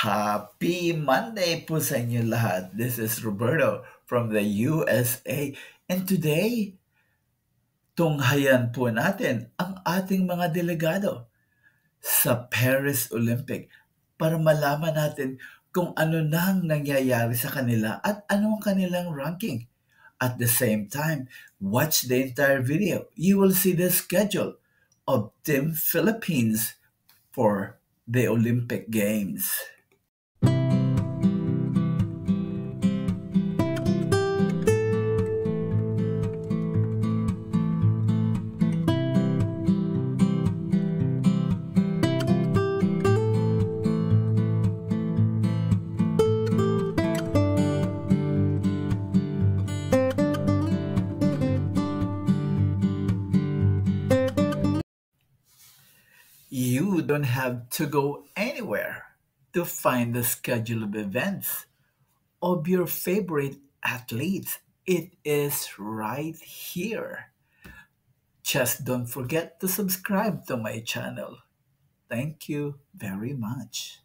Happy Monday po sa inyo lahat. This is Roberto from the USA. And today, tunghayan po natin ang ating mga delegado sa Paris Olympic para malaman natin kung ano nang nangyayari sa kanila at ano ang kanilang ranking. At the same time, watch the entire video. You will see the schedule of Team Philippines for the Olympic Games. You don't have to go anywhere to find the schedule of events of your favorite athletes. It is right here. Just don't forget to subscribe to my channel. Thank you very much.